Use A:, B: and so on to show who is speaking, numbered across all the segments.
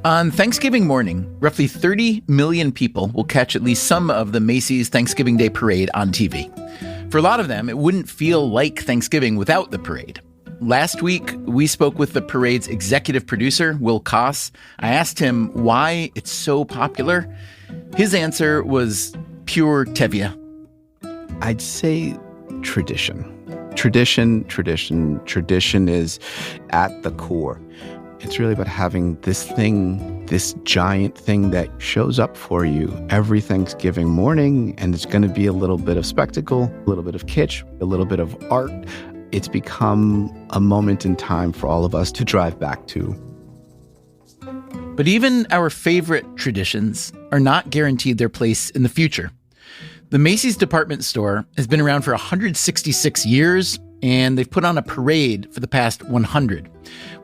A: On Thanksgiving morning, roughly 30 million people will catch at least some of the Macy's Thanksgiving Day Parade on TV. For a lot of them, it wouldn't feel like Thanksgiving without the parade. Last week, we spoke with the parade's executive producer, Will Koss. I asked him why it's so popular. His answer was pure Tevye.
B: I'd say tradition. Tradition is at the core. It's really about having this thing, this giant thing that shows up for you every Thanksgiving morning, and it's going to be a little bit of spectacle, a little bit of kitsch, a little bit of art. It's become a moment in time for all of us to drive back to.
A: But even our favorite traditions are not guaranteed their place in the future. The Macy's department store has been around for 166 years, and they've put on a parade for the past 100.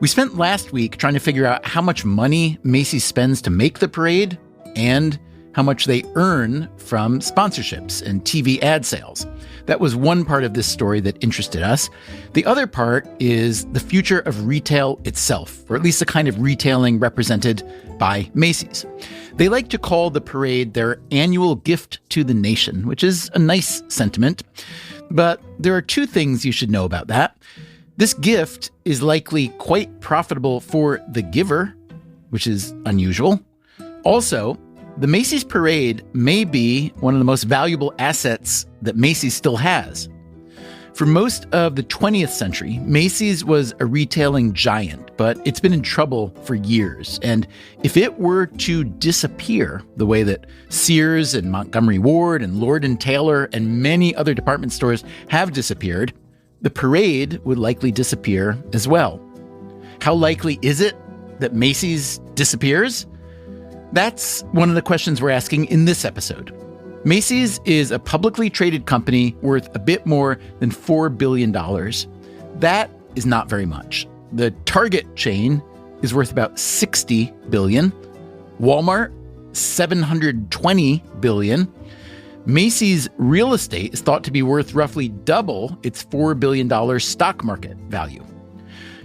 A: We spent last week trying to figure out how much money Macy's spends to make the parade and how much they earn from sponsorships and TV ad sales. That was one part of this story that interested us. The other part is the future of retail itself, or at least the kind of retailing represented by Macy's. They like to call the parade their annual gift to the nation, which is a nice sentiment. But there are two things you should know about that. This gift is likely quite profitable for the giver, which is unusual. Also, the Macy's parade may be one of the most valuable assets that Macy's still has. For most of the 20th century, Macy's was a retailing giant, but it's been in trouble for years. And if it were to disappear the way that Sears and Montgomery Ward and Lord & Taylor and many other department stores have disappeared, the parade would likely disappear as well. How likely is it that Macy's disappears? That's one of the questions we're asking in this episode. Macy's is a publicly traded company worth a bit more than $4 billion. That is not very much. The Target chain is worth about $60 billion. Walmart, $720 billion. Macy's real estate is thought to be worth roughly double its $4 billion stock market value.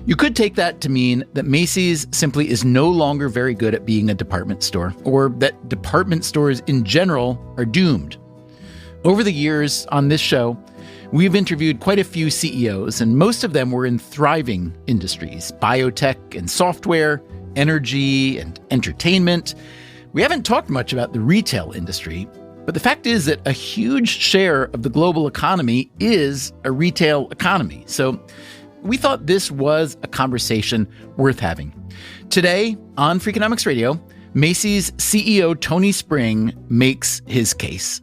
A: You could take that to mean that Macy's simply is no longer very good at being a department store, or that department stores in general are doomed. Over the years on this show, we've interviewed quite a few CEOs, and most of them were in thriving industries: biotech and software, energy and entertainment. We haven't talked much about the retail industry, but the fact is that a huge share of the global economy is a retail economy. So we thought this was a conversation worth having. Today on Freakonomics Radio, Macy's CEO Tony Spring makes his case.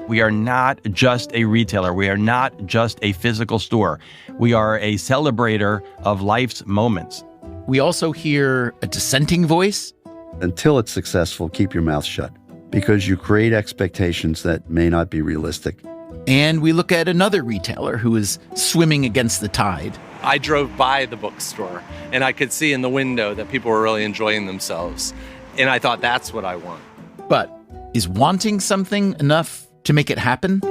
C: We are not just a retailer. We are not just a physical store. We are a celebrator of life's moments.
A: We also hear a dissenting voice.
D: Until it's successful, keep your mouth shut, because you create expectations that may not be realistic.
A: And we look at another retailer who is swimming against the tide.
E: I drove by the bookstore, and I could see in the window that people were really enjoying themselves. And I thought, that's what I want.
A: But is wanting something enough to make it happen?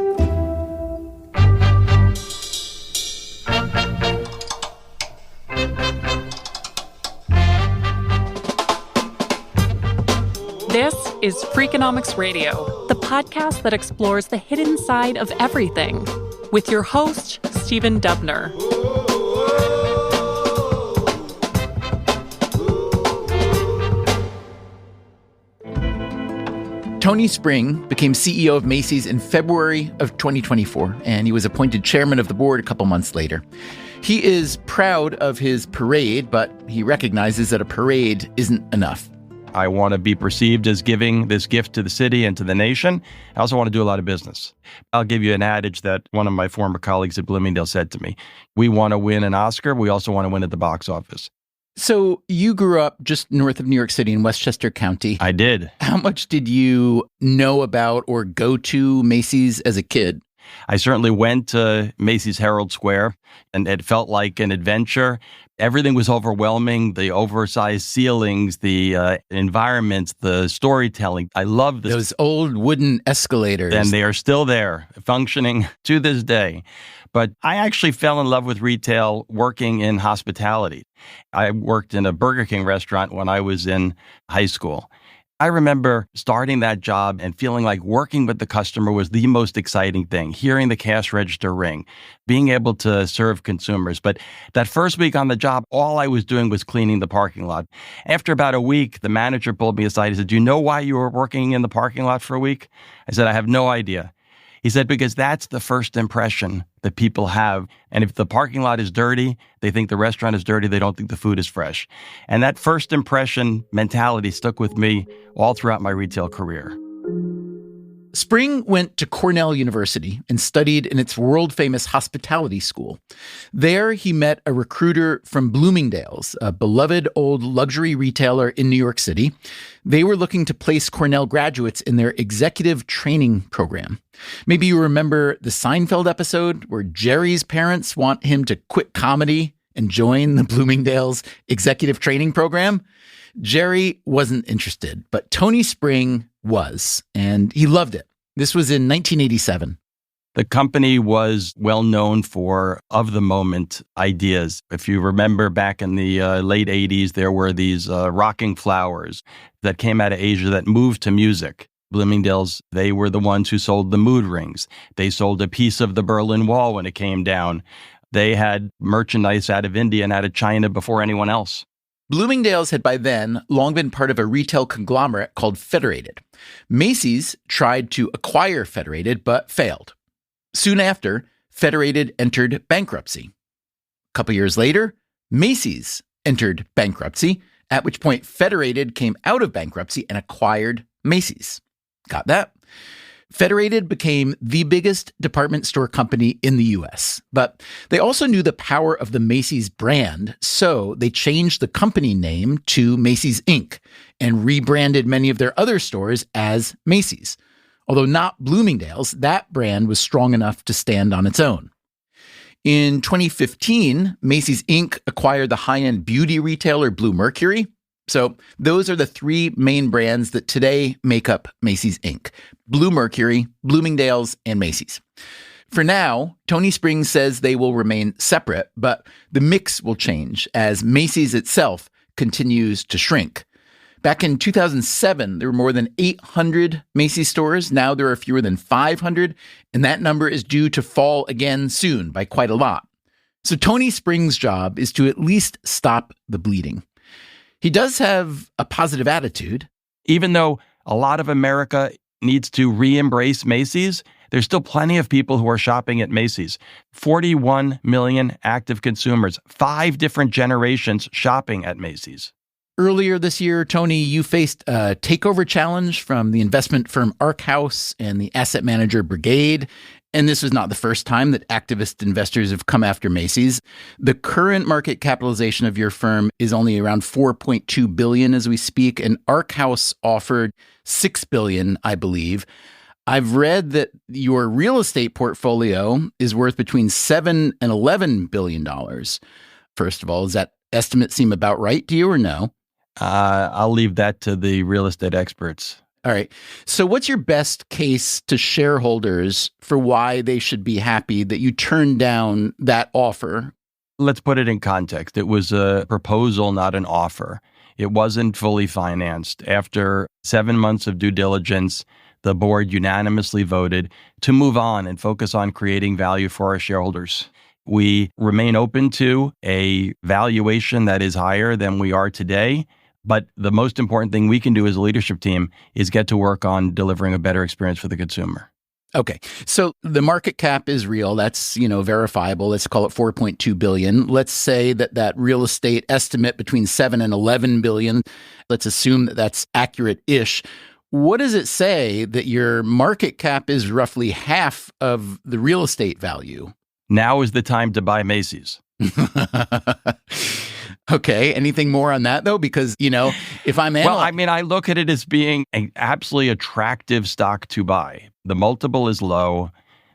F: This is Freakonomics Radio, the podcast that explores the hidden side of everything, with your host, Stephen Dubner.
A: Tony Spring became CEO of Macy's in February of 2024, and he was appointed chairman of the board a couple months later. He is proud of his parade, but he recognizes that a parade isn't enough.
C: I want to be perceived as giving this gift to the city and to the nation. I also want to do a lot of business. I'll give you an adage that one of my former colleagues at Bloomingdale said to me. We want to win an Oscar. We also want to win at the box office.
A: So you grew up just north of New York City in Westchester County.
C: I did.
A: How much did you know about or go to Macy's as a kid?
C: I certainly went to Macy's Herald Square, and it felt like an adventure. Everything was overwhelming, the oversized ceilings, the environments, the storytelling. I love this.
A: Those old wooden escalators.
C: And they are still there, functioning to this day. But I actually fell in love with retail working in hospitality. I worked in a Burger King restaurant when I was in high school. I remember starting that job and feeling like working with the customer was the most exciting thing, hearing the cash register ring, being able to serve consumers. But that first week on the job, all I was doing was cleaning the parking lot. After about a week, the manager pulled me aside. He said, "Do you know why you were working in the parking lot for a week?" I said, "I have no idea." He said, "Because that's the first impression that people have. And if the parking lot is dirty, they think the restaurant is dirty. They don't think the food is fresh." And that first impression mentality stuck with me all throughout my retail career.
A: Spring went to Cornell University and studied in its world-famous hospitality school. There, he met a recruiter from Bloomingdale's, a beloved old luxury retailer in New York City. They were looking to place Cornell graduates in their executive training program. Maybe you remember the Seinfeld episode where Jerry's parents want him to quit comedy and join the Bloomingdale's executive training program. Jerry wasn't interested, but Tony Spring was, and he loved it. This was in 1987.
C: The company was well known for of-the-moment ideas. If you remember back in the late 80s, there were these rocking flowers that came out of Asia that moved to music. Bloomingdale's, they were the ones who sold the mood rings. They sold a piece of the Berlin Wall when it came down. They had merchandise out of India and out of China before anyone else.
A: Bloomingdale's had by then long been part of a retail conglomerate called Federated. Macy's tried to acquire Federated, but failed. Soon after, Federated entered bankruptcy. A couple years later, Macy's entered bankruptcy, at which point Federated came out of bankruptcy and acquired Macy's. Got that? Federated became the biggest department store company in the U.S., but they also knew the power of the Macy's brand, so they changed the company name to Macy's Inc. and rebranded many of their other stores as Macy's. Although not Bloomingdale's, that brand was strong enough to stand on its own. In 2015, Macy's Inc. acquired the high-end beauty retailer Bluemercury. So those are the three main brands that today make up Macy's Inc. Bluemercury, Bloomingdale's, and Macy's. For now, Tony Spring says they will remain separate, but the mix will change as Macy's itself continues to shrink. Back in 2007, there were more than 800 Macy's stores. Now there are fewer than 500, and that number is due to fall again soon by quite a lot. So Tony Spring's job is to at least stop the bleeding. He does have a positive attitude.
C: Even though a lot of America needs to re-embrace Macy's, there's still plenty of people who are shopping at Macy's. 41 million active consumers, 5 different generations shopping at Macy's.
A: Earlier this year, Tony, you faced a takeover challenge from the investment firm Ark House and the asset manager Brigade. And this was not the first time that activist investors have come after Macy's. The current market capitalization of your firm is only around $4.2 billion as we speak, and Ark House offered $6 billion, I believe. I've read that your real estate portfolio is worth between $7 and $11 billion. First of all, does that estimate seem about right to you or no?
C: I'll leave that to the real estate experts.
A: All right. So what's your best case to shareholders for why they should be happy that you turned down that offer?
C: Let's put it in context. It was a proposal, not an offer. It wasn't fully financed. After 7 months of due diligence, the board unanimously voted to move on and focus on creating value for our shareholders. We remain open to a valuation that is higher than we are today. But the most important thing we can do as a leadership team is get to work on delivering a better experience for the consumer.
A: Okay. So the market cap is real. That's, verifiable. Let's call it $4.2 billion. Let's say that real estate estimate between $7 and $11 billion. Let's assume that that's accurate-ish. What does it say that your market cap is roughly half of the real estate value?
C: Now is the time to buy Macy's.
A: Okay. Anything more on that, though? Because, if I'm
C: I look at it as being an absolutely attractive stock to buy. The multiple is low.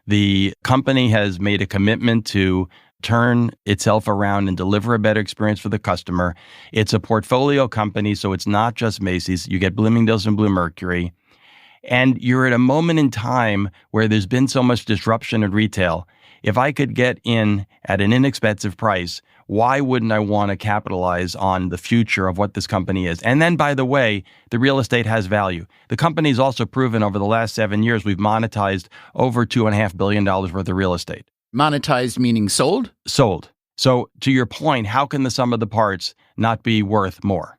C: The company has made a commitment to turn itself around and deliver a better experience for the customer. It's a portfolio company, so it's not just Macy's. You get Bloomingdale's and Bluemercury. And you're at a moment in time where there's been so much disruption in retail. If I could get in at an inexpensive price, why wouldn't I want to capitalize on the future of what this company is? And then, by the way, the real estate has value. The company's also proven over the last 7 years, we've monetized over $2.5 billion worth of real estate.
A: Monetized meaning sold?
C: Sold. So to your point, how can the sum of the parts not be worth more?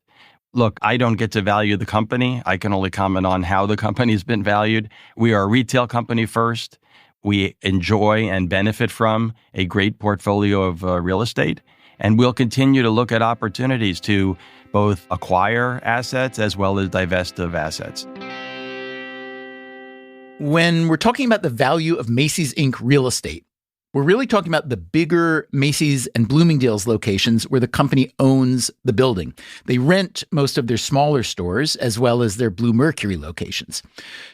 C: Look, I don't get to value the company. I can only comment on how the company's been valued. We are a retail company first. We enjoy and benefit from a great portfolio of real estate. And we'll continue to look at opportunities to both acquire assets as well as divest of assets.
A: When we're talking about the value of Macy's Inc. real estate, we're really talking about the bigger Macy's and Bloomingdale's locations where the company owns the building. They rent most of their smaller stores as well as their Bluemercury locations.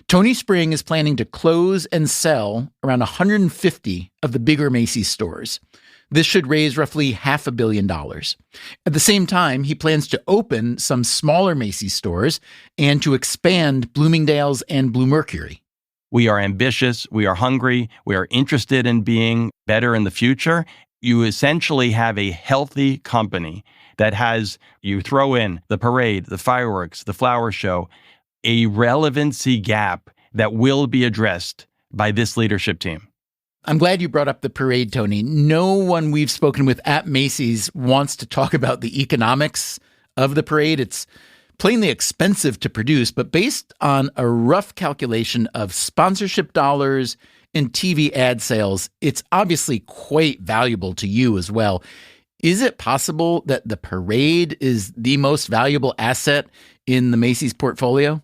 A: Tony Spring is planning to close and sell around 150 of the bigger Macy's stores. This should raise roughly $500 million. At the same time, he plans to open some smaller Macy's stores and to expand Bloomingdale's and Bluemercury.
C: We are ambitious, we are hungry, we are interested in being better in the future. You essentially have a healthy company that has, you throw in the parade, the fireworks, the flower show, a relevancy gap that will be addressed by this leadership team.
A: I'm glad you brought up the parade, Tony. No one we've spoken with at Macy's wants to talk about the economics of the parade. It's plainly expensive to produce, but based on a rough calculation of sponsorship dollars and TV ad sales, it's obviously quite valuable to you as well. Is it possible that the parade is the most valuable asset in the Macy's portfolio?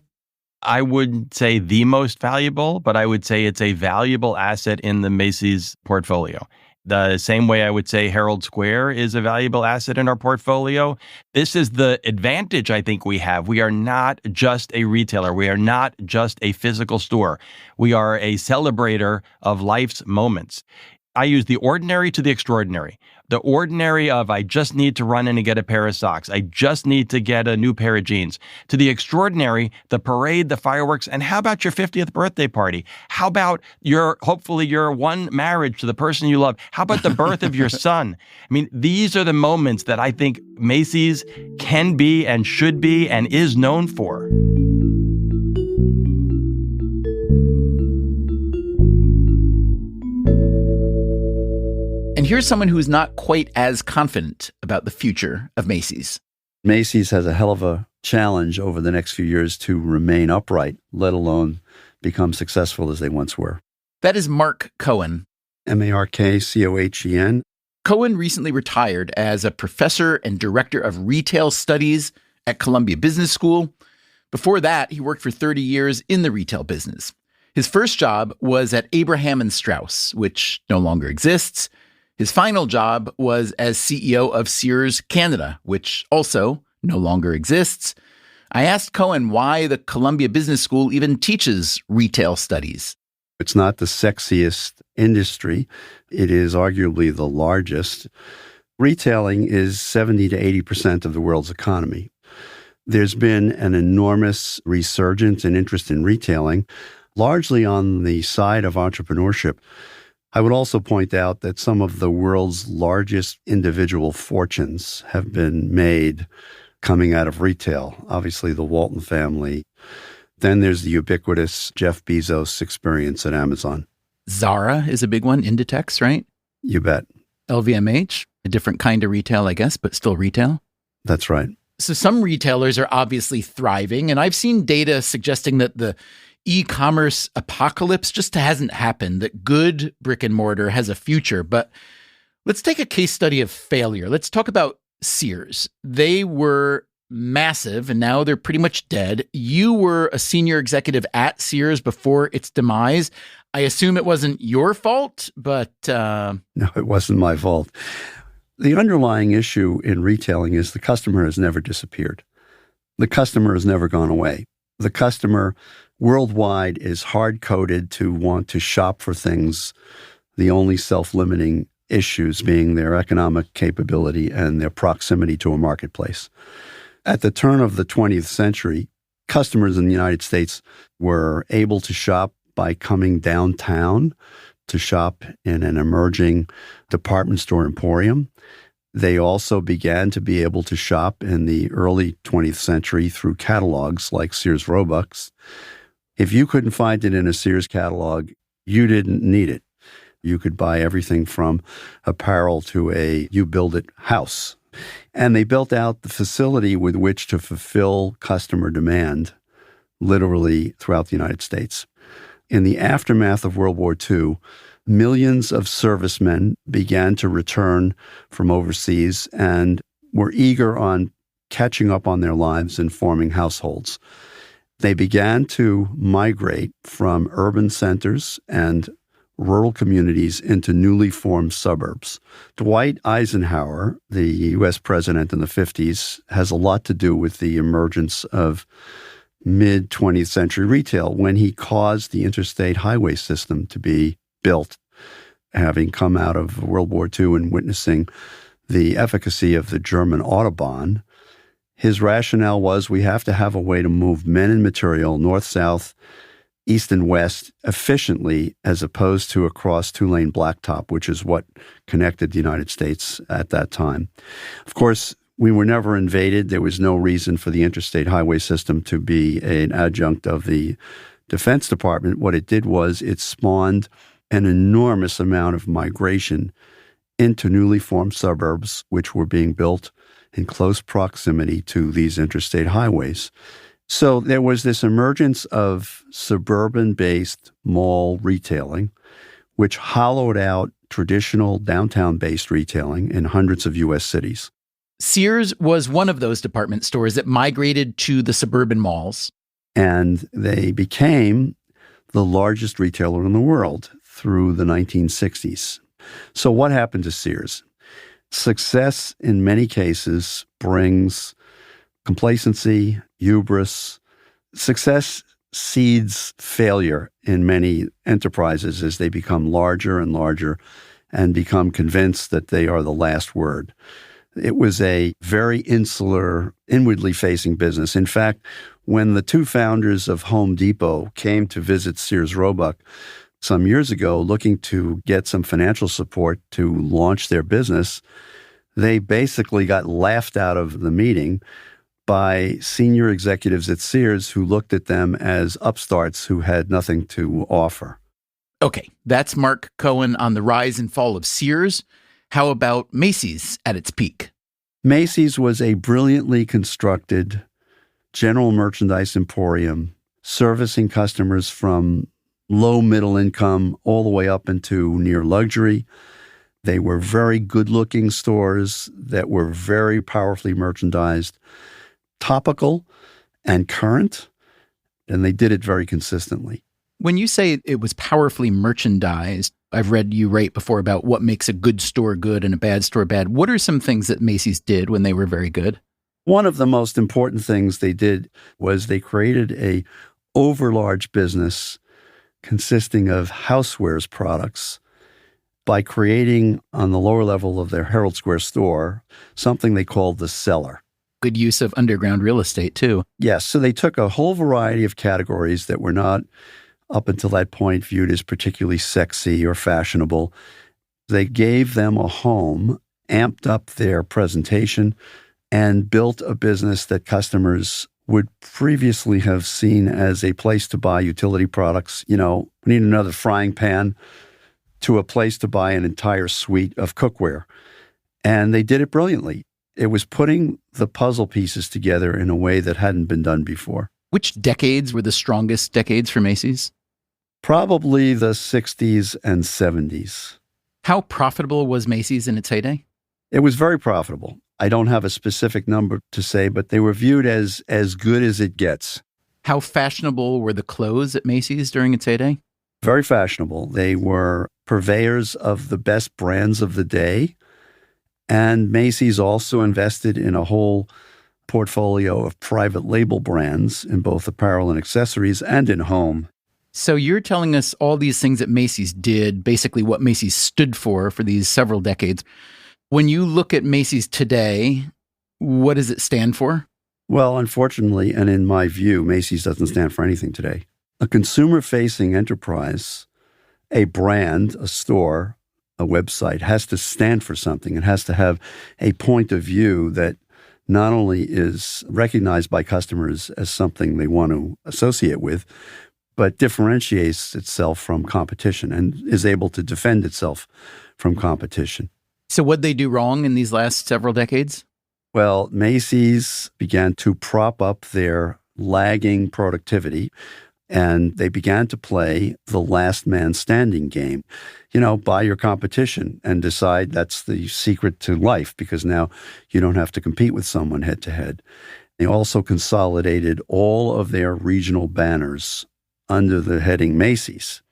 C: I wouldn't say the most valuable, but I would say it's a valuable asset in the Macy's portfolio. The same way I would say Herald Square is a valuable asset in our portfolio. This is the advantage I think we have. We are not just a retailer. We are not just a physical store. We are a celebrator of life's moments. I use the ordinary to the extraordinary. The ordinary of I just need to run in and get a pair of socks. I just need to get a new pair of jeans. To the extraordinary, the parade, the fireworks, and how about your 50th birthday party? How about hopefully your one marriage to the person you love? How about the birth of your son? I mean, these are the moments that I think Macy's can be and should be and is known for.
A: And here's someone who's not quite as confident about the future of Macy's.
D: Macy's has a hell of a challenge over the next few years to remain upright, let alone become successful as they once were.
A: That is Mark Cohen.
D: Markcohen.
A: Cohen recently retired as a professor and director of retail studies at Columbia Business School. Before that, he worked for 30 years in the retail business. His first job was at Abraham & Straus, which no longer exists. His final job was as CEO of Sears Canada, which also no longer exists. I asked Cohen why the Columbia Business School even teaches retail studies.
D: It's not the sexiest industry. It is arguably the largest. Retailing is 70 to 80% of the world's economy. There's been an enormous resurgence in interest in retailing, largely on the side of entrepreneurship. I would also point out that some of the world's largest individual fortunes have been made coming out of retail. Obviously, the Walton family. Then there's the ubiquitous Jeff Bezos experience at Amazon.
A: Zara is a big one, Inditex, right?
D: You bet.
A: LVMH, a different kind of retail, I guess, but still retail.
D: That's right.
A: So some retailers are obviously thriving, and I've seen data suggesting that the e-commerce apocalypse just hasn't happened, that good brick and mortar has a future. But let's take a case study of failure. Let's talk about Sears. They were massive, and now they're pretty much dead. You were a senior executive at Sears before its demise. I assume it wasn't your fault, but...
D: No, it wasn't my fault. The underlying issue in retailing is the customer has never disappeared. The customer has never gone away. The customer worldwide is hard-coded to want to shop for things, the only self-limiting issues being their economic capability and their proximity to a marketplace. At the turn of the 20th century, customers in the United States were able to shop by coming downtown to shop in an emerging department store emporium. They also began to be able to shop in the early 20th century through catalogs like Sears Roebuck's. If you couldn't find it in a Sears catalog, you didn't need it. You could buy everything from apparel to a you-build-it house. And they built out the facility with which to fulfill customer demand, literally throughout the United States. In the aftermath of World War II, millions of servicemen began to return from overseas and were eager on catching up on their lives and forming households. They began to migrate from urban centers and rural communities into newly formed suburbs. Dwight Eisenhower, the U.S. president in the 50s, has a lot to do with the emergence of mid-20th century retail when he caused the interstate highway system to be built, having come out of World War II and witnessing the efficacy of the German Autobahn. His rationale was we have to have a way to move men and material north-south, east and west efficiently as opposed to across two-lane blacktop, which is what connected the United States at that time. Of course, we were never invaded. There was no reason for the interstate highway system to be an adjunct of the Defense Department. What it did was it spawned an enormous amount of migration into newly formed suburbs, which were being built in close proximity to these interstate highways. So there was this emergence of suburban-based mall retailing, which hollowed out traditional downtown-based retailing in hundreds of U.S. cities.
A: Sears was one of those department stores that migrated to the suburban malls.
D: And they became the largest retailer in the world through the 1960s. So what happened to Sears? Success in many cases brings complacency, hubris. Success seeds failure in many enterprises as they become larger and larger and become convinced that they are the last word. It was a very insular, inwardly facing business. In fact, when the two founders of Home Depot came to visit Sears Roebuck some years ago looking to get some financial support to launch their business, they basically got laughed out of the meeting by senior executives at Sears who looked at them as upstarts who had nothing to offer.
A: Okay, that's Mark Cohen on the rise and fall of Sears. How about Macy's at its peak?
D: Macy's was a brilliantly constructed general merchandise emporium servicing customers from low middle income all the way up into near luxury. They were very good-looking stores that were very powerfully merchandised, topical and current, and they did it very consistently.
A: When you say it was powerfully merchandised, I've read you write before about what makes a good store good and a bad store bad. What are some things that Macy's did when they were very good?
D: One of the most important things they did was they created a overlarge business consisting of housewares products by creating on the lower level of their Herald Square store something they called the cellar.
A: Good use of underground real estate, too.
D: Yes, so they took a whole variety of categories that were not up until that point viewed as particularly sexy or fashionable. They gave them a home, amped up their presentation, and built a business that customers would previously have seen as a place to buy utility products. You know, we need another frying pan, to a place to buy an entire suite of cookware. And they did it brilliantly. It was putting the puzzle pieces together in a way that hadn't been done before.
A: Which decades were the strongest decades for Macy's?
D: Probably the 60s and 70s.
A: How profitable was Macy's in its heyday?
D: It was very profitable. I don't have a specific number to say, but they were viewed as good as it gets.
A: How fashionable were the clothes at Macy's during its heyday?
D: Very fashionable. They were purveyors of the best brands of the day. And Macy's also invested in a whole portfolio of private label brands in both apparel and accessories and in home.
A: So you're telling us all these things that Macy's did, basically what Macy's stood for these several decades. When you look at Macy's today, what does it stand for?
D: Well, unfortunately, and in my view, Macy's doesn't stand for anything today. A consumer-facing enterprise, a brand, a store, a website, has to stand for something. It has to have a point of view that not only is recognized by customers as something they want to associate with, but differentiates itself from competition and is able to defend itself from competition.
A: So what'd they do wrong in these last several decades?
D: Well, Macy's began to prop up their lagging productivity, and they began to play the last man standing game. Buy your competition and decide that's the secret to life, because now you don't have to compete with someone head to head. They also consolidated all of their regional banners under the heading Macy's.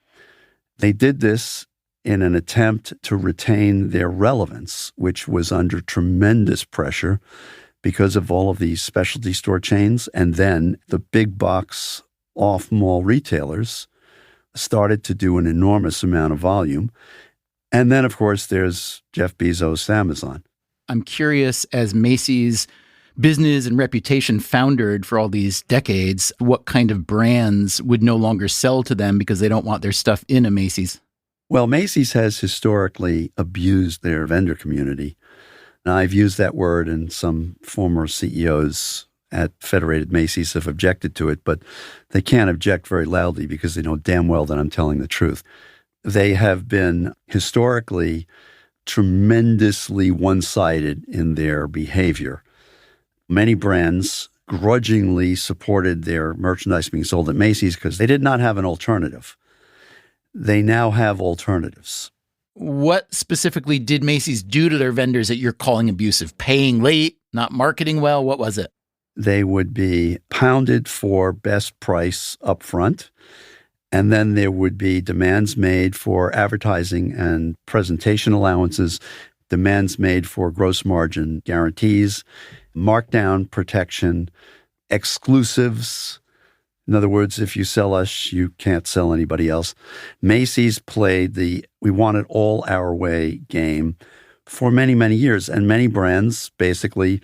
D: They did this in an attempt to retain their relevance, which was under tremendous pressure because of all of these specialty store chains. And then the big box off-mall retailers started to do an enormous amount of volume. And then, of course, there's Jeff Bezos' Amazon.
A: I'm curious, as Macy's business and reputation foundered for all these decades, what kind of brands would no longer sell to them because they don't want their stuff in a Macy's?
D: Well, Macy's has historically abused their vendor community. And I've used that word, and some former CEOs at Federated Macy's have objected to it, but they can't object very loudly because they know damn well that I'm telling the truth. They have been historically tremendously one-sided in their behavior. Many brands grudgingly supported their merchandise being sold at Macy's because they did not have an alternative. They now have alternatives.
A: What specifically did Macy's do to their vendors that you're calling abusive? Paying late, not marketing well? What was it?
D: They would be pounded for best price up front, and then there would be demands made for advertising and presentation allowances, demands made for gross margin guarantees, markdown protection, exclusives. In other words, if you sell us, you can't sell anybody else. Macy's played the we want it all our way game for many, many years. And many brands basically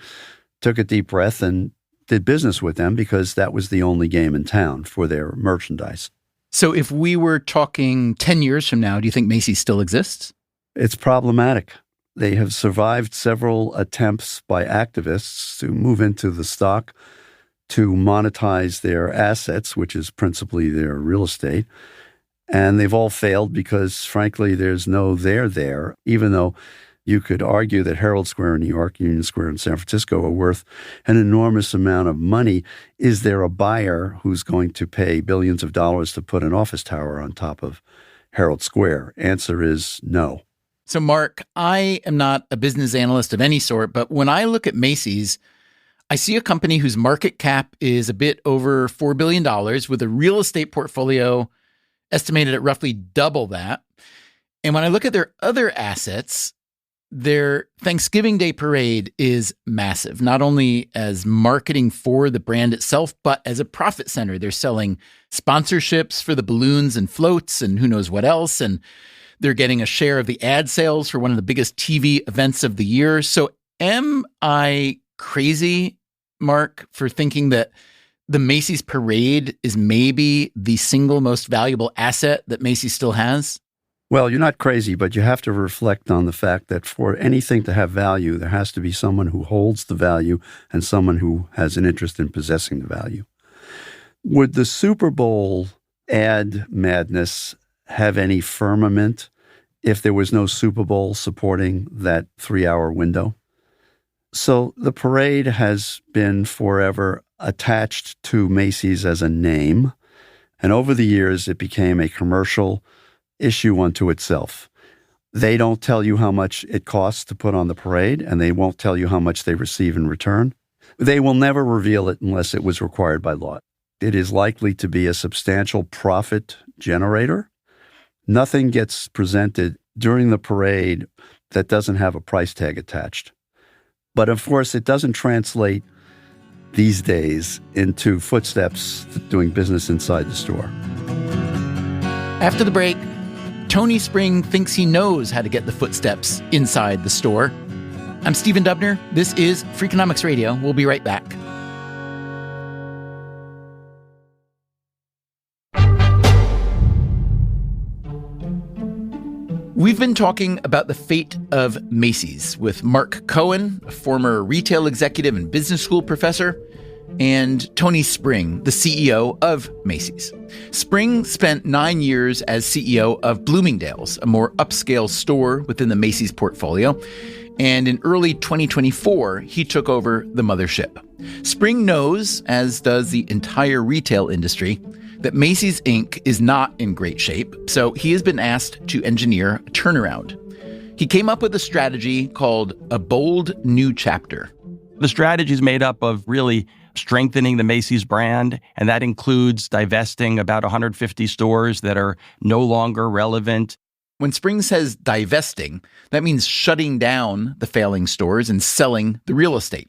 D: took a deep breath and did business with them because that was the only game in town for their merchandise.
A: So if we were talking 10 years from now, do you think Macy's still exists?
D: It's problematic. They have survived several attempts by activists to move into the stock to monetize their assets, which is principally their real estate. And they've all failed because, frankly, there's no there, even though you could argue that Herald Square in New York, Union Square in San Francisco are worth an enormous amount of money. Is there a buyer who's going to pay billions of dollars to put an office tower on top of Herald Square? Answer is no.
A: So, Mark, I am not a business analyst of any sort, but when I look at Macy's, I see a company whose market cap is a bit over $4 billion with a real estate portfolio estimated at roughly double that. And when I look at their other assets, their Thanksgiving Day parade is massive, not only as marketing for the brand itself, but as a profit center. They're selling sponsorships for the balloons and floats and who knows what else. And they're getting a share of the ad sales for one of the biggest TV events of the year. So am I crazy, Mark, for thinking that the Macy's parade is maybe the single most valuable asset that Macy's still has?
D: Well, you're not crazy, but you have to reflect on the fact that for anything to have value, there has to be someone who holds the value and someone who has an interest in possessing the value. Would the Super Bowl ad madness have any firmament if there was no Super Bowl supporting that 3-hour window? So the parade has been forever attached to Macy's as a name, and over the years it became a commercial issue unto itself. They don't tell you how much it costs to put on the parade, and they won't tell you how much they receive in return. They will never reveal it unless it was required by law. It is likely to be a substantial profit generator. Nothing gets presented during the parade that doesn't have a price tag attached. But of course, it doesn't translate these days into footsteps doing business inside the store.
A: After the break, Tony Spring thinks he knows how to get the footsteps inside the store. I'm Stephen Dubner. This is Freakonomics Radio. We'll be right back. We've been talking about the fate of Macy's with Mark Cohen, a former retail executive and business school professor, and Tony Spring, the CEO of Macy's. Spring spent 9 years as CEO of Bloomingdale's, a more upscale store within the Macy's portfolio. And in early 2024, he took over the mothership. Spring knows, as does the entire retail industry, that Macy's Inc. is not in great shape, so he has been asked to engineer a turnaround. He came up with a strategy called a bold new chapter.
C: The strategy is made up of really strengthening the Macy's brand, and that includes divesting about 150 stores that are no longer relevant.
A: When Spring says divesting, that means shutting down the failing stores and selling the real estate.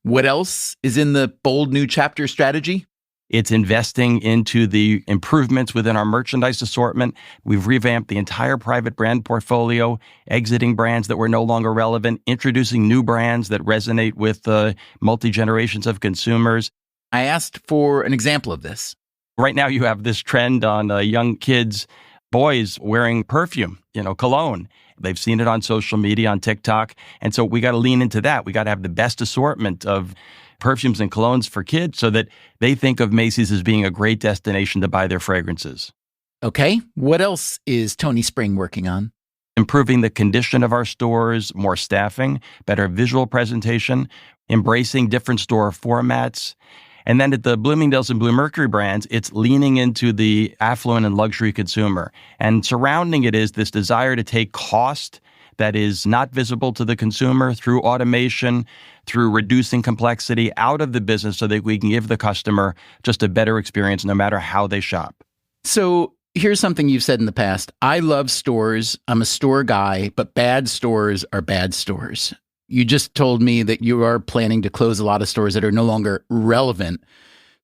A: What else is in the bold new chapter strategy?
C: It's investing into the improvements within our merchandise assortment. We've revamped the entire private brand portfolio, exiting brands that were no longer relevant, introducing new brands that resonate with multi-generations of consumers.
A: I asked for an example of this.
C: Right now, you have this trend on young kids, boys wearing perfume, cologne. They've seen it on social media, on TikTok. And so we got to lean into that. We got to have the best assortment of perfumes and colognes for kids so that they think of Macy's as being a great destination to buy their fragrances.
A: Okay. What else is Tony Spring working on?
C: Improving the condition of our stores, more staffing, better visual presentation, embracing different store formats. And then at the Bloomingdale's and Bluemercury brands, it's leaning into the affluent and luxury consumer. And surrounding it is this desire to take cost that is not visible to the consumer through automation, through reducing complexity out of the business so that we can give the customer just a better experience no matter how they shop.
A: So here's something you've said in the past. I love stores. I'm a store guy, but bad stores are bad stores. You just told me that you are planning to close a lot of stores that are no longer relevant.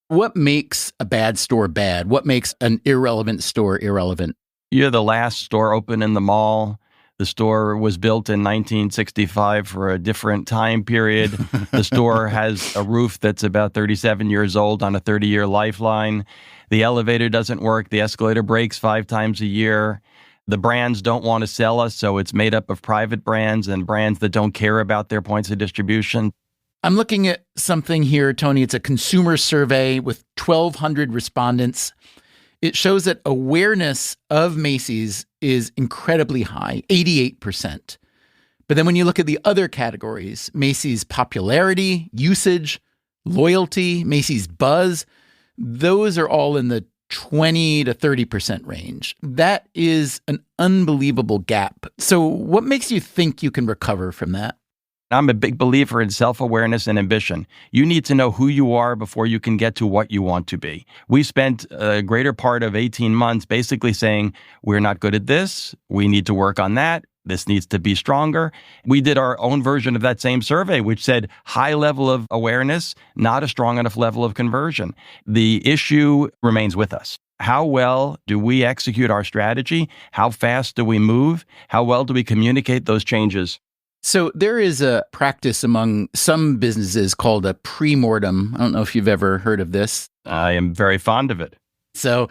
A: What makes a bad store bad? What makes an irrelevant store irrelevant?
C: You're the last store open in the mall. The store was built in 1965 for a different time period. The store has a roof that's about 37 years old on a 30-year lifeline. The elevator doesn't work. The escalator breaks 5 times a year. The brands don't want to sell us, so it's made up of private brands and brands that don't care about their points of distribution.
A: I'm looking at something here, Tony. It's a consumer survey with 1,200 respondents. It shows that awareness of Macy's is incredibly high, 88%. But then when you look at the other categories, Macy's popularity, usage, loyalty, Macy's buzz, those are all in the 20 to 30% range. That is an unbelievable gap. So what makes you think you can recover from that?
C: I'm a big believer in self-awareness and ambition. You need to know who you are before you can get to what you want to be. We spent a greater part of 18 months basically saying, we're not good at this. We need to work on that. This needs to be stronger. We did our own version of that same survey, which said high level of awareness, not a strong enough level of conversion. The issue remains with us. How well do we execute our strategy? How fast do we move? How well do we communicate those changes?
A: So there is a practice among some businesses called a pre-mortem. I don't know if you've ever heard of this.
C: I am very fond of it.
A: So,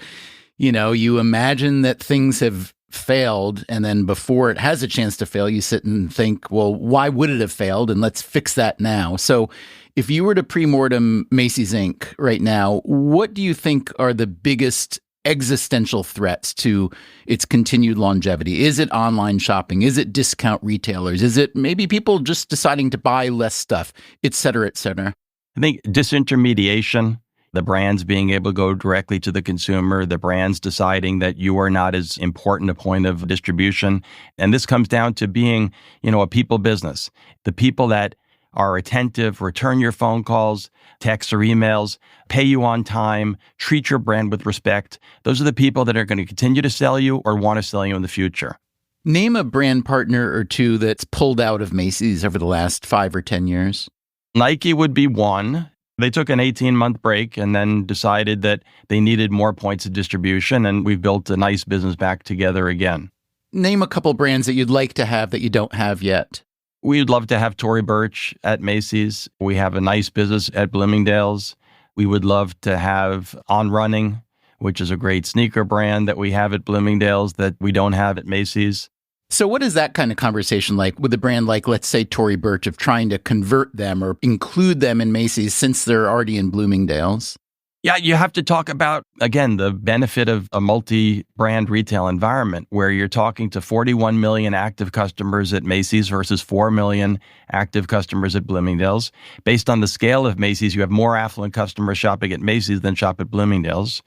A: you imagine that things have failed, and then before it has a chance to fail, you sit and think, well, why would it have failed? And let's fix that now. So if you were to pre-mortem Macy's Inc. right now, what do you think are the biggest existential threats to its continued longevity? Is it online shopping? Is it discount retailers? Is it maybe people just deciding to buy less stuff, et cetera, et cetera?
C: I think disintermediation, the brands being able to go directly to the consumer, the brands deciding that you are not as important a point of distribution. And this comes down to being, a people business. The people that are attentive, return your phone calls, texts or emails, pay you on time, treat your brand with respect. Those are the people that are going to continue to sell you or want to sell you in the future.
A: Name a brand partner or two that's pulled out of Macy's over the last 5 or 10 years.
C: Nike would be one. They took an 18-month break and then decided that they needed more points of distribution, and we've built a nice business back together again.
A: Name a couple brands that you'd like to have that you don't have yet.
C: We'd love to have Tory Burch at Macy's. We have a nice business at Bloomingdale's. We would love to have On Running, which is a great sneaker brand that we have at Bloomingdale's that we don't have at Macy's.
A: So what is that kind of conversation like with a brand like, let's say, Tory Burch, of trying to convert them or include them in Macy's since they're already in Bloomingdale's?
C: Yeah, you have to talk about, again, the benefit of a multi-brand retail environment where you're talking to 41 million active customers at Macy's versus 4 million active customers at Bloomingdale's. Based on the scale of Macy's, you have more affluent customers shopping at Macy's than shop at Bloomingdale's.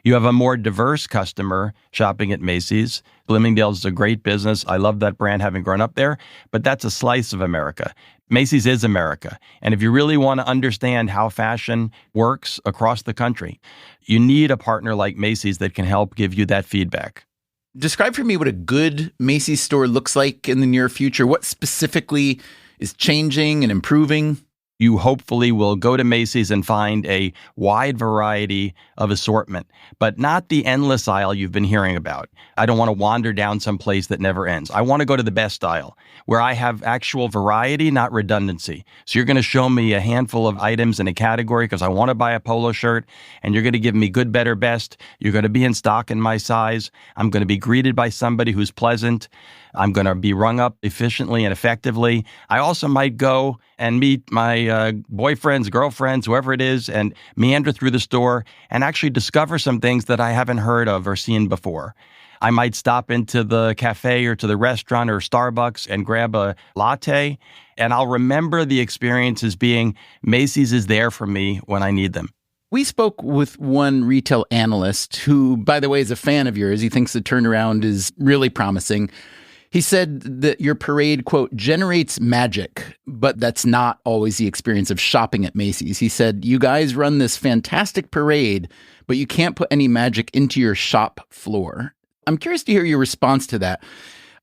C: You have a more diverse customer shopping at Macy's. Bloomingdale's is a great business. I love that brand, having grown up there, but that's a slice of America. Macy's is America. And if you really want to understand how fashion works across the country, you need a partner like Macy's that can help give you that feedback.
A: Describe for me what a good Macy's store looks like in the near future. What specifically is changing and improving?
C: You hopefully will go to Macy's and find a wide variety of assortment, but not the endless aisle you've been hearing about. I don't want to wander down some place that never ends. I want to go to the best aisle where I have actual variety, not redundancy. So you're going to show me a handful of items in a category because I want to buy a polo shirt, and you're going to give me good, better, best. You're going to be in stock in my size. I'm going to be greeted by somebody who's pleasant. I'm going to be rung up efficiently and effectively. I also might go and meet my boyfriends, girlfriends, whoever it is, and meander through the store and actually discover some things that I haven't heard of or seen before. I might stop into the cafe or to the restaurant or Starbucks and grab a latte, and I'll remember the experience as being Macy's is there for me when I need them.
A: We spoke with one retail analyst who, by the way, is a fan of yours. He thinks the turnaround is really promising. He said that your parade, quote, generates magic, but that's not always the experience of shopping at Macy's. He said, you guys run this fantastic parade, but you can't put any magic into your shop floor. I'm curious to hear your response to that.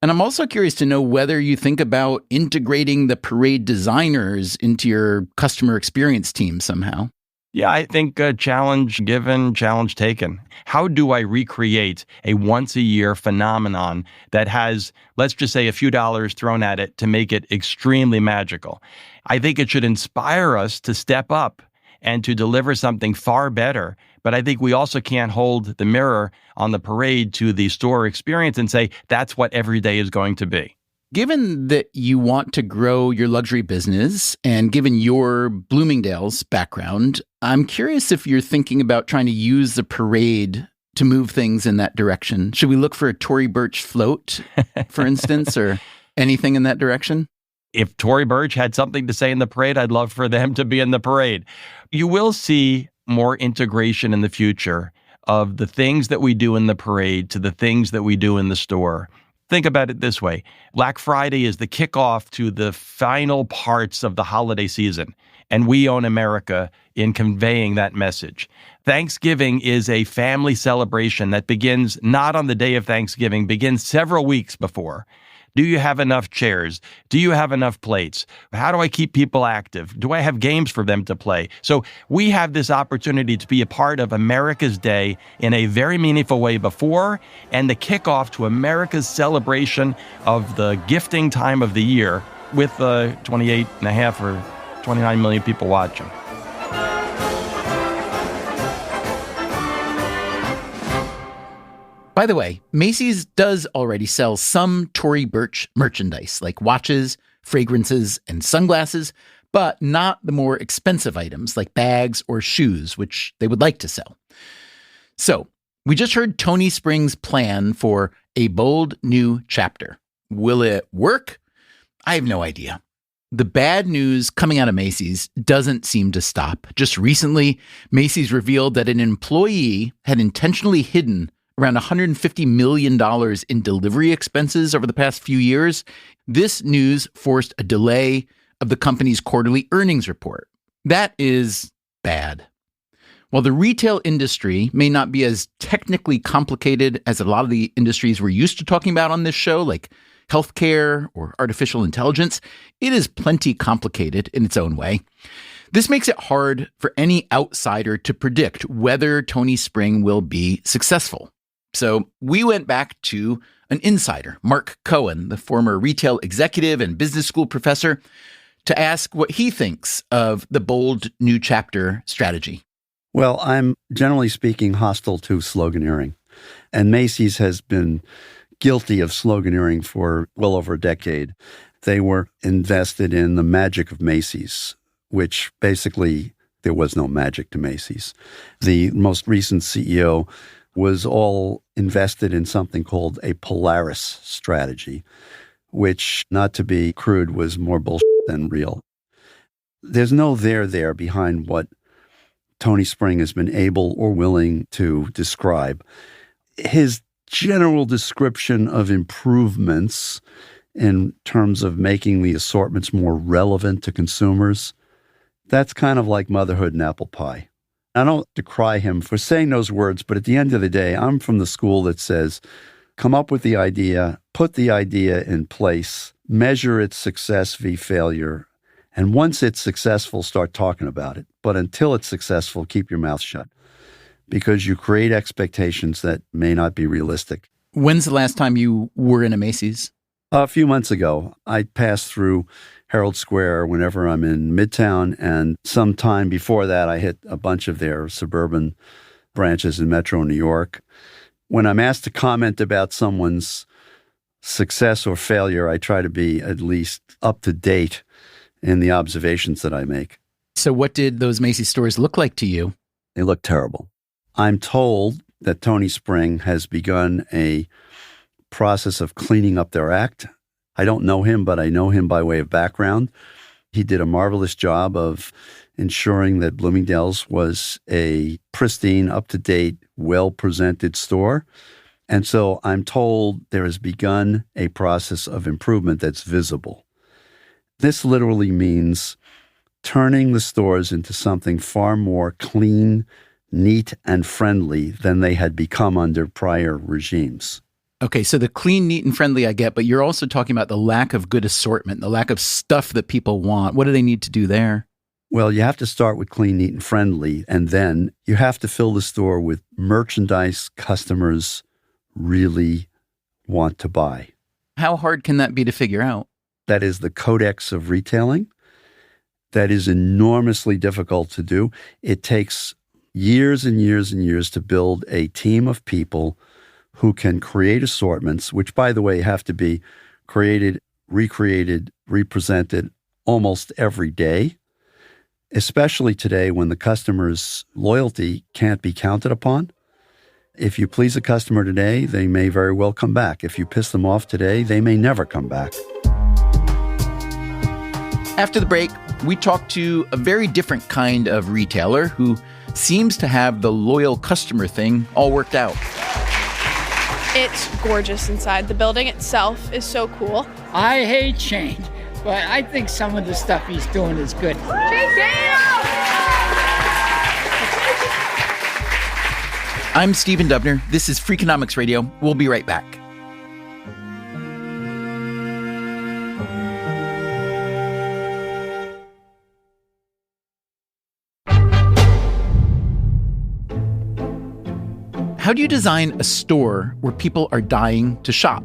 A: And I'm also curious to know whether you think about integrating the parade designers into your customer experience team somehow.
C: Yeah, I think challenge given, challenge taken. How do I recreate a once-a-year phenomenon that has, let's just say, a few dollars thrown at it to make it extremely magical? I think it should inspire us to step up and to deliver something far better. But I think we also can't hold the mirror on the parade to the store experience and say, that's what every day is going to be.
A: Given that you want to grow your luxury business and given your Bloomingdale's background, I'm curious if you're thinking about trying to use the parade to move things in that direction. Should we look for a Tory Burch float, for instance, or anything in that direction?
C: If Tory Burch had something to say in the parade, I'd love for them to be in the parade. You will see more integration in the future of the things that we do in the parade to the things that we do in the store. Think about it this way. Black Friday is the kickoff to the final parts of the holiday season, and we own America in conveying that message. Thanksgiving is a family celebration that begins not on the day of Thanksgiving, begins several weeks before. Do you have enough chairs? Do you have enough plates? How do I keep people active? Do I have games for them to play? So we have this opportunity to be a part of America's Day in a very meaningful way before, and the kickoff to America's celebration of the gifting time of the year with 28.5 or 29 million people watching.
A: By the way, Macy's does already sell some Tory Burch merchandise, like watches, fragrances, and sunglasses, but not the more expensive items like bags or shoes, which they would like to sell. So, we just heard Tony Spring's plan for a bold new chapter. Will it work? I have no idea. The bad news coming out of Macy's doesn't seem to stop. Just recently, Macy's revealed that an employee had intentionally hidden around $150 million in delivery expenses over the past few years. This news forced a delay of the company's quarterly earnings report. That is bad. While the retail industry may not be as technically complicated as a lot of the industries we're used to talking about on this show, like healthcare or artificial intelligence, it is plenty complicated in its own way. This makes it hard for any outsider to predict whether Tony Spring will be successful. So we went back to an insider, Mark Cohen, the former retail executive and business school professor, to ask what he thinks of the bold new chapter strategy.
D: Well, I'm generally speaking hostile to sloganeering. And Macy's has been guilty of sloganeering for well over a decade. They were invested in the magic of Macy's, which basically there was no magic to Macy's. The most recent CEO was all invested in something called a Polaris strategy, which, not to be crude, was more bullshit than real. There's no there behind what Tony Spring has been able or willing to describe. His general description of improvements in terms of making the assortments more relevant to consumers, that's kind of like motherhood and apple pie. I don't decry him for saying those words, but at the end of the day, I'm from the school that says, come up with the idea, put the idea in place, measure its success v. failure, and once it's successful, start talking about it. But until it's successful, keep your mouth shut, because you create expectations that may not be realistic.
A: When's the last time you were in a Macy's?
D: A few months ago. I passed through Herald Square whenever I'm in Midtown, and some time before that, I hit a bunch of their suburban branches in Metro New York. When I'm asked to comment about someone's success or failure, I try to be at least up to date in the observations that I make.
A: So what did those Macy's stores look like to you?
D: They look terrible. I'm told that Tony Spring has begun a process of cleaning up their act. I don't know him, but I know him by way of background. He did a marvelous job of ensuring that Bloomingdale's was a pristine, up-to-date, well-presented store. And so I'm told there has begun a process of improvement that's visible. This literally means turning the stores into something far more clean, neat, and friendly than they had become under prior regimes.
A: Okay, so the clean, neat, and friendly I get, but you're also talking about the lack of good assortment, the lack of stuff that people want. What do they need to do there?
D: Well, you have to start with clean, neat, and friendly, and then you have to fill the store with merchandise customers really want to buy.
A: How hard can that be to figure out?
D: That is the codex of retailing. That is enormously difficult to do. It takes years and years and years to build a team of people who can create assortments, which, by the way, have to be created, recreated, represented almost every day, especially today when the customer's loyalty can't be counted upon. If you please a customer today, they may very well come back. If you piss them off today, they may never come back.
A: After the break, we talk to a very different kind of retailer who seems to have the loyal customer thing all worked out.
G: It's gorgeous inside. The building itself is so cool.
H: I hate change, but I think some of the stuff he's doing is good.
A: I'm Stephen Dubner. This is Freakonomics Radio. We'll be right back. How do you design a store where people are dying to shop?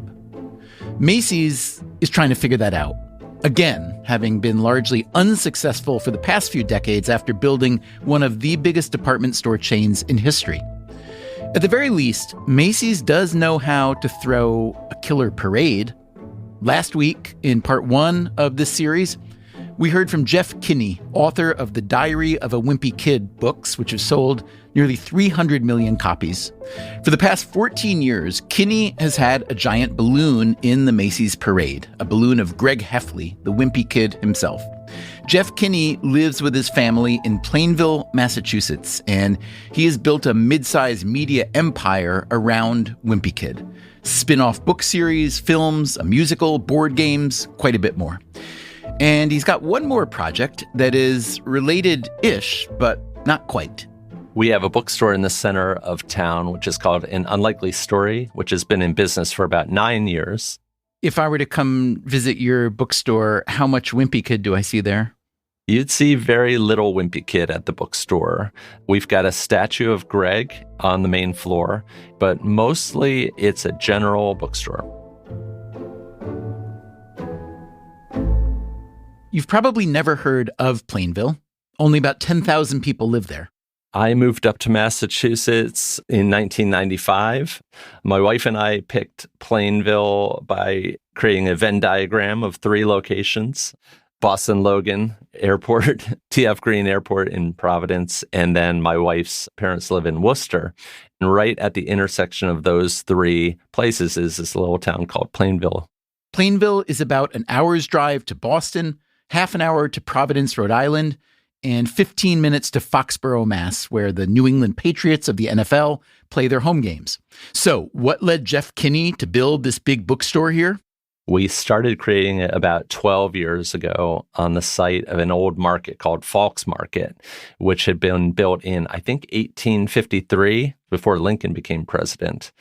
A: Macy's is trying to figure that out. Again, having been largely unsuccessful for the past few decades after building one of the biggest department store chains in history. At the very least, Macy's does know how to throw a killer parade. Last week, in part 1 of this series, we heard from Jeff Kinney, author of the Diary of a Wimpy Kid books, which have sold nearly 300 million copies. For the past 14 years, Kinney has had a giant balloon in the Macy's parade, a balloon of Greg Heffley, the Wimpy Kid himself. Jeff Kinney lives with his family in Plainville, Massachusetts, and he has built a mid-sized media empire around Wimpy Kid. Spin-off book series, films, a musical, board games, quite a bit more. And he's got one more project that is related-ish, but not quite.
E: We have a bookstore in the center of town, which is called An Unlikely Story, which has been in business for about 9 years.
A: If I were to come visit your bookstore, how much Wimpy Kid do I see there?
E: You'd see very little Wimpy Kid at the bookstore. We've got a statue of Greg on the main floor, but mostly it's a general bookstore.
A: You've probably never heard of Plainville. Only about 10,000 people live there.
E: I moved up to Massachusetts in 1995. My wife and I picked Plainville by creating a Venn diagram of 3 locations: Boston Logan Airport, TF Green Airport in Providence, and then my wife's parents live in Worcester. And right at the intersection of those 3 places is this little town called Plainville.
A: Plainville is about an hour's drive to Boston, half an hour to Providence, Rhode Island, and 15 minutes to Foxborough, Mass., where the New England Patriots of the NFL play their home games. So what led Jeff Kinney to build this big bookstore here?
E: We started creating it about 12 years ago on the site of an old market called Falk's Market, which had been built in, I think, 1853, before Lincoln became president.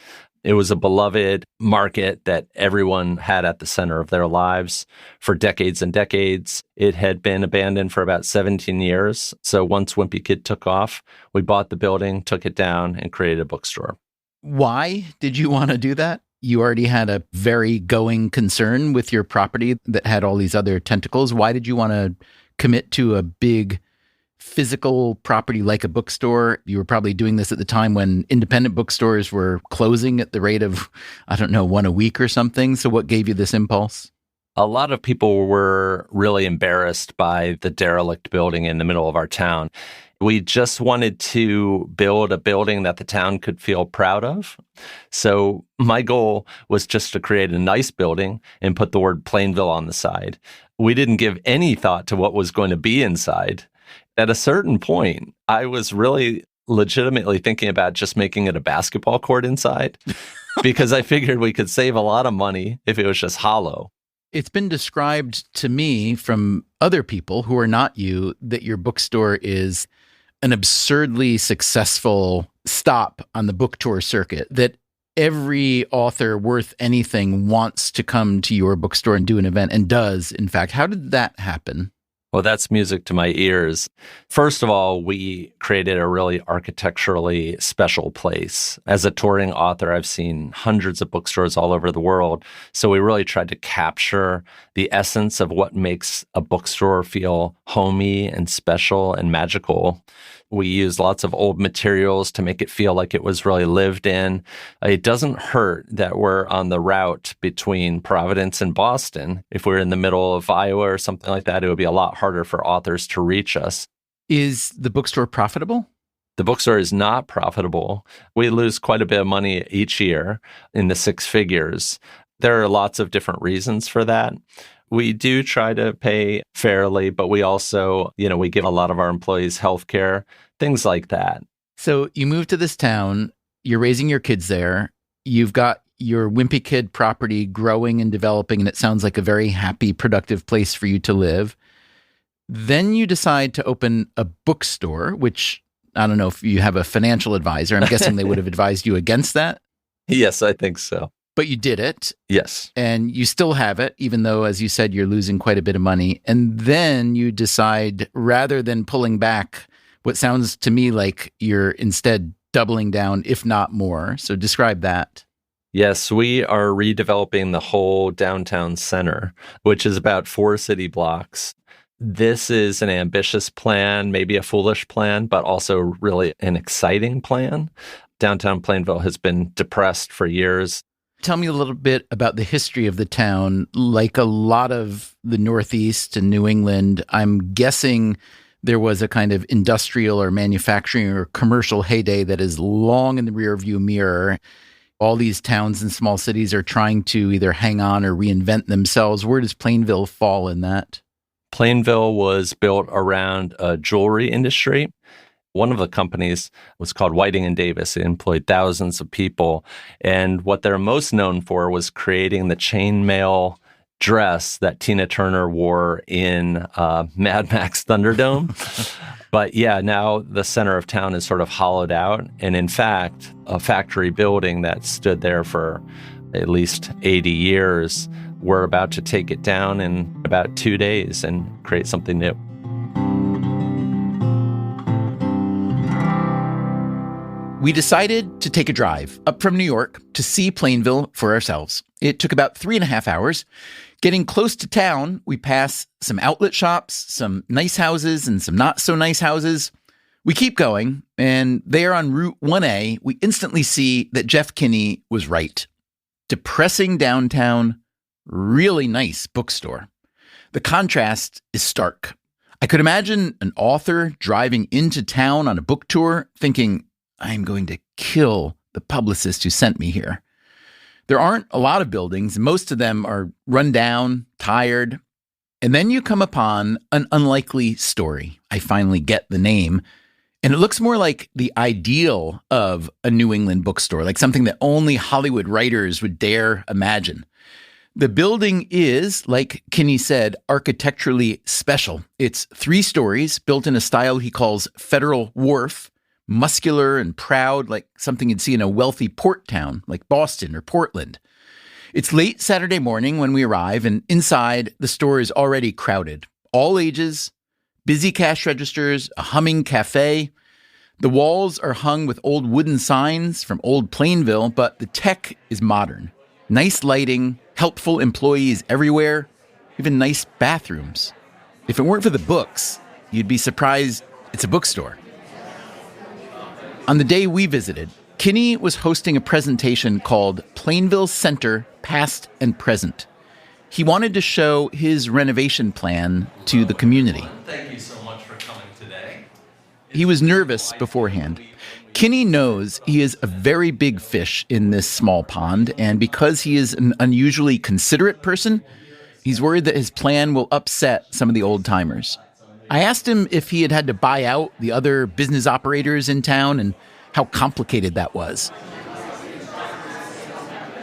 E: It was a beloved market that everyone had at the center of their lives for decades and decades. It had been abandoned for about 17 years. So once Wimpy Kid took off, we bought the building, took it down, and created a bookstore.
A: Why did you want to do that? You already had a very going concern with your property that had all these other tentacles. Why did you want to commit to a big physical property like a bookstore? You were probably doing this at the time when independent bookstores were closing at the rate of, I don't know, 1 a week or something. So what gave you this impulse?
E: A lot of people were really embarrassed by the derelict building in the middle of our town. We just wanted to build a building that the town could feel proud of. So my goal was just to create a nice building and put the word Plainville on the side. We didn't give any thought to what was going to be inside. At a certain point, I was really legitimately thinking about just making it a basketball court inside because I figured we could save a lot of money if it was just hollow.
A: It's been described to me from other people who are not you that your bookstore is an absurdly successful stop on the book tour circuit, that every author worth anything wants to come to your bookstore and do an event, and does, in fact. How did that happen?
E: Well, that's music to my ears. First of all, we created a really architecturally special place. As a touring author, I've seen hundreds of bookstores all over the world. So we really tried to capture the essence of what makes a bookstore feel homey and special and magical. We used lots of old materials to make it feel like it was really lived in. It doesn't hurt that we're on the route between Providence and Boston. If we're in the middle of Iowa or something like that, it would be a lot harder for authors to reach us.
A: Is the bookstore profitable?
E: The bookstore is not profitable. We lose quite a bit of money each year in the 6 figures. There are lots of different reasons for that. We do try to pay fairly, but we also, we give a lot of our employees health care, things like that.
A: So you move to this town, you're raising your kids there, you've got your Wimpy Kid property growing and developing, and it sounds like a very happy, productive place for you to live. Then you decide to open a bookstore, which I don't know if you have a financial advisor. I'm guessing they would have advised you against that.
E: Yes, I think so.
A: But you did it.
E: Yes.
A: And you still have it, even though, as you said, you're losing quite a bit of money. And then you decide, rather than pulling back, what sounds to me like you're instead doubling down, if not more. So describe that.
E: Yes, we are redeveloping the whole downtown center, which is about 4 city blocks. This is an ambitious plan, maybe a foolish plan, but also really an exciting plan. Downtown Plainville has been depressed for years.
A: Tell me a little bit about the history of the town. Like a lot of the Northeast and New England, I'm guessing there was a kind of industrial or manufacturing or commercial heyday that is long in the rearview mirror. All these towns and small cities are trying to either hang on or reinvent themselves. Where does Plainville fall in that?
E: Plainville was built around a jewelry industry. One of the companies was called Whiting and Davis. It employed thousands of people. And what they're most known for was creating the chainmail dress that Tina Turner wore in Mad Max Thunderdome. But yeah, now the center of town is sort of hollowed out. And in fact, a factory building that stood there for at least 80 years, we're about to take it down in about 2 days and create something new.
A: we decided to take a drive up from New York to see Plainville for ourselves. It took about 3.5 hours. Getting close to town, we pass some outlet shops, some nice houses, and some not so nice houses. We keep going, and there on Route 1A, we instantly see that Jeff Kinney was right. Depressing downtown, really nice bookstore. The contrast is stark. I could imagine an author driving into town on a book tour thinking, I'm going to kill the publicist who sent me here. There aren't a lot of buildings. Most of them are run down, tired. And then you come upon an unlikely story. I finally get the name. And it looks more like the ideal of a New England bookstore, like something that only Hollywood writers would dare imagine. The building is, like Kinney said, architecturally special. It's 3 stories, built in a style he calls Federal Wharf, muscular and proud, like something you'd see in a wealthy port town like Boston or Portland. It's late Saturday morning when we arrive, and inside the store is already crowded. All ages, busy cash registers, a humming cafe. The walls are hung with old wooden signs from old Plainville, but the tech is modern. Nice lighting, helpful employees everywhere, even nice bathrooms. If it weren't for the books, you'd be surprised it's a bookstore. On the day we visited, Kinney was hosting a presentation called Plainville Center, Past and Present. He wanted to show his renovation plan to the community.
E: Thank you so much for coming today.
A: He was nervous beforehand. Kinney knows he is a very big fish in this small pond, and because he is an unusually considerate person, he's worried that his plan will upset some of the old-timers. I asked him if he had to buy out the other business operators in town and how complicated that was.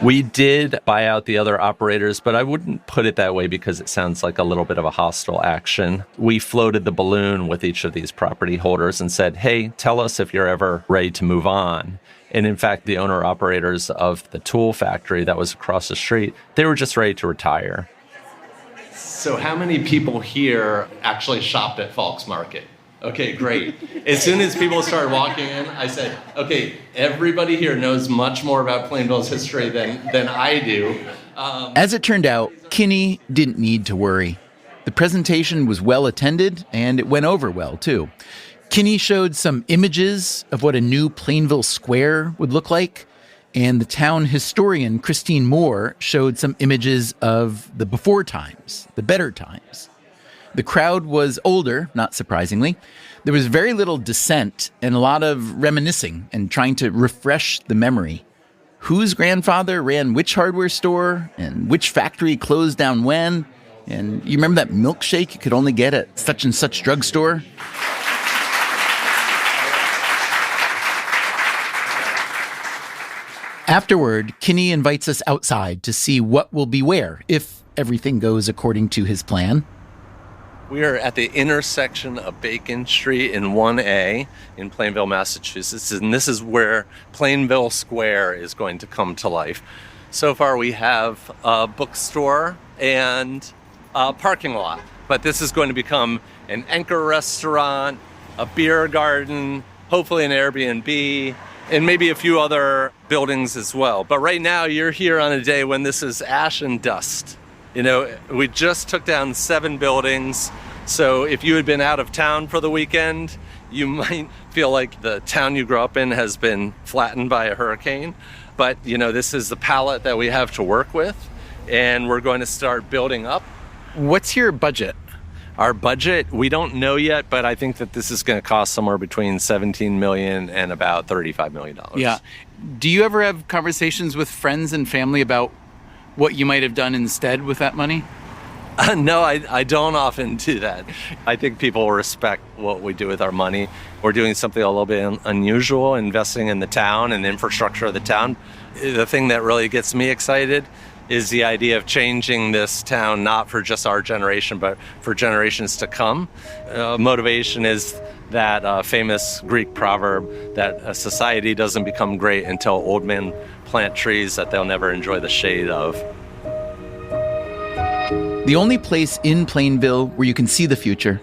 E: We did buy out the other operators, but I wouldn't put it that way because it sounds like a little bit of a hostile action. We floated the balloon with each of these property holders and said, hey, tell us if you're ever ready to move on. And in fact, the owner-operators of the tool factory that was across the street, they were just ready to retire.
I: So how many people here actually shopped at Falk's Market? Okay, great. As soon as people started walking in, I said, okay, everybody here knows much more about Plainville's history than I do.
A: As it turned out, Kinney didn't need to worry. The presentation was well attended, and it went over well, too. Kinney showed some images of what a new Plainville Square would look like, and the town historian, Christine Moore, showed some images of the before times, the better times. The crowd was older, not surprisingly. There was very little dissent and a lot of reminiscing and trying to refresh the memory. Whose grandfather ran which hardware store and which factory closed down when? And you remember that milkshake you could only get at such and such drugstore? Afterward, Kinney invites us outside to see what will be where, if everything goes according to his plan.
E: We are at the intersection of Bacon Street and 1A in Plainville, Massachusetts, and this is where Plainville Square is going to come to life. So far, we have a bookstore and a parking lot, but this is going to become an anchor restaurant, a beer garden, hopefully an Airbnb, and maybe a few other buildings as well. But right now, you're here on a day when this is ash and dust. You know, we just took down 7 buildings, so if you had been out of town for the weekend, you might feel like the town you grew up in has been flattened by a hurricane. But, you know, this is the palette that we have to work with, and we're going to start building up.
A: What's your budget?
E: Our budget, we don't know yet, but I think that this is going to cost somewhere between $17 million and about $35 million.
A: Yeah. Do you ever have conversations with friends and family about what you might have done instead with that money?
E: No, I don't often do that. I think people respect what we do with our money. We're doing something a little bit unusual, investing in the town and infrastructure of the town. The thing that really gets me excited is the idea of changing this town, not for just our generation, but for generations to come. Motivation is that famous Greek proverb that a society doesn't become great until old men plant trees that they'll never enjoy the shade of.
A: The only place in Plainville where you can see the future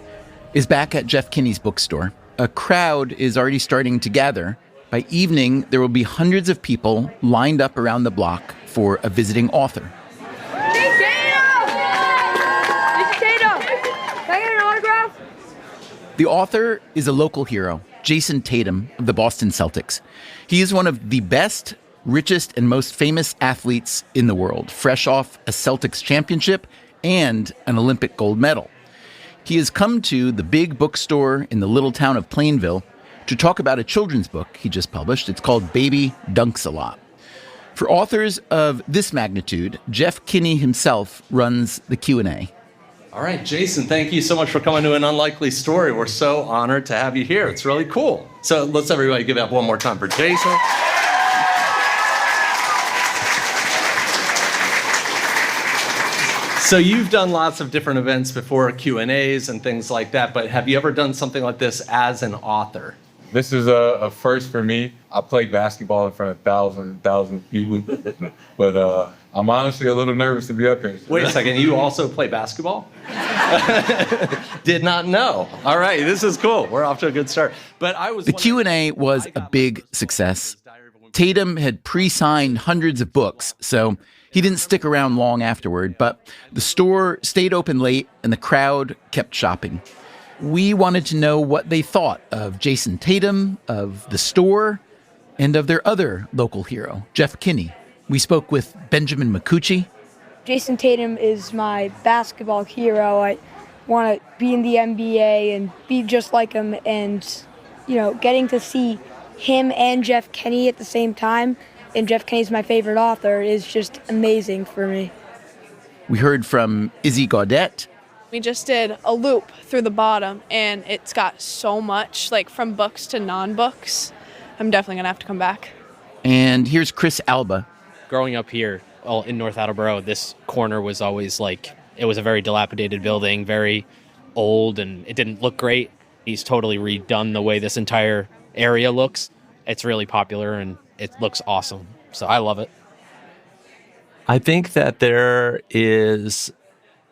A: is back at Jeff Kinney's bookstore. A crowd is already starting to gather, By evening, there will be hundreds of people lined up around the block for a visiting author. The author is a local hero, Jason Tatum of the Boston Celtics. He is one of the best, richest, and most famous athletes in the world, fresh off a Celtics championship and an Olympic gold medal. He has come to the big bookstore in the little town of Plainville to talk about a children's book he just published. It's called Baby Dunks a Lot. For authors of this magnitude, Jeff Kinney himself runs the Q&A.
I: All right, Jason, thank you so much for coming to An Unlikely Story. We're so honored to have you here. It's really cool. So let's everybody give it up one more time for Jason. So you've done lots of different events before, Q&As and things like that, but have you ever done something like this as an author?
J: This is a first for me. I played basketball in front of thousands people, but I'm honestly a little nervous to be up here.
I: Wait a second, you also play basketball? Did not know. All right, this is cool. We're off to a good start. But
A: the Q&A was a big success. Tatum had pre-signed hundreds of books, so he didn't stick around long afterward, but the store stayed open late and the crowd kept shopping. We wanted to know what they thought of Jason Tatum, of the store, and of their other local hero, Jeff Kinney. We spoke with Benjamin McCucci.
K: Jason Tatum is my basketball hero. I want to be in the NBA and be just like him. And, getting to see him and Jeff Kinney at the same time, and Jeff Kinney's my favorite author, is just amazing for me.
A: We heard from Izzy Gaudette.
G: We just did a loop through the bottom, and it's got so much, like from books to non-books. I'm definitely going to have to come back.
A: And here's Chris Alba.
L: Growing up here in North Attleboro, this corner was always it was a very dilapidated building, very old, and it didn't look great. He's totally redone the way this entire area looks. It's really popular, and it looks awesome. So I love it.
E: I think that there is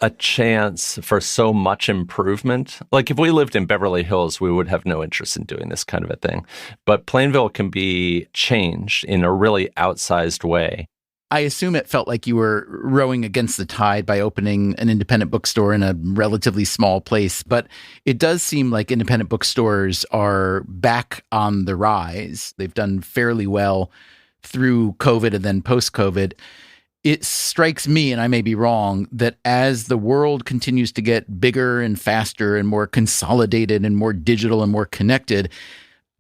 E: a chance for so much improvement. Like if we lived in Beverly Hills, we would have no interest in doing this kind of a thing. But Plainville can be changed in a really outsized way.
A: I assume it felt like you were rowing against the tide by opening an independent bookstore in a relatively small place. But it does seem like independent bookstores are back on the rise. They've done fairly well through COVID and then post-COVID. It strikes me, and I may be wrong, that as the world continues to get bigger and faster and more consolidated and more digital and more connected,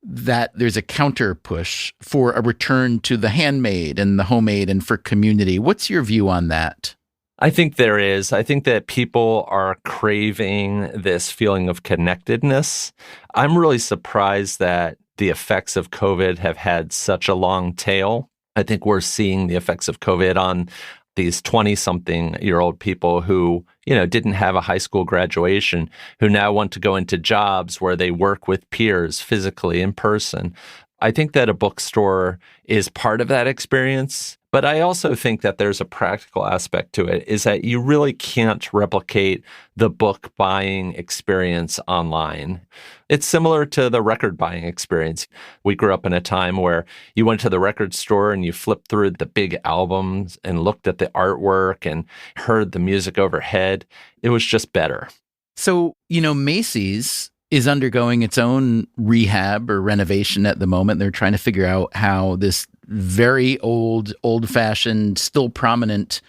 A: that there's a counter push for a return to the handmade and the homemade and for community. What's your view on that?
E: I think there is. I think that people are craving this feeling of connectedness. I'm really surprised that the effects of COVID have had such a long tail. I think we're seeing the effects of COVID on these 20-something-year-old people who, didn't have a high school graduation, who now want to go into jobs where they work with peers physically in person. I think that a bookstore is part of that experience. But I also think that there's a practical aspect to it, is that you really can't replicate the book buying experience online. It's similar to the record buying experience. We grew up in a time where you went to the record store and you flipped through the big albums and looked at the artwork and heard the music overhead. It was just better.
A: So, Macy's is undergoing its own rehab or renovation at the moment. They're trying to figure out how this very old-fashioned, still prominent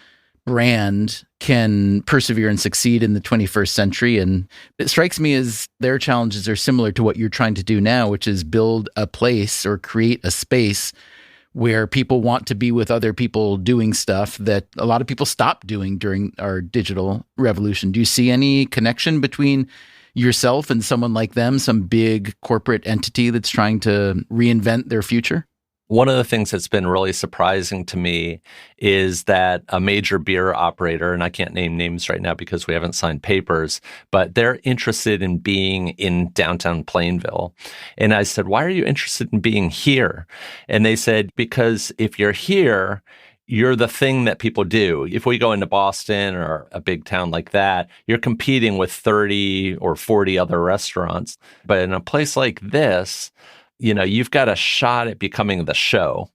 A: brand can persevere and succeed in the 21st century. And it strikes me as their challenges are similar to what you're trying to do now, which is build a place or create a space where people want to be with other people doing stuff that a lot of people stopped doing during our digital revolution. Do you see any connection between yourself and someone like them, some big corporate entity that's trying to reinvent their future?
E: One of the things that's been really surprising to me is that a major beer operator, and I can't name names right now because we haven't signed papers, but they're interested in being in downtown Plainville. And I said, why are you interested in being here? And they said, because if you're here, you're the thing that people do. If we go into Boston or a big town like that, you're competing with 30 or 40 other restaurants. But in a place like this, you've got a shot at becoming the show.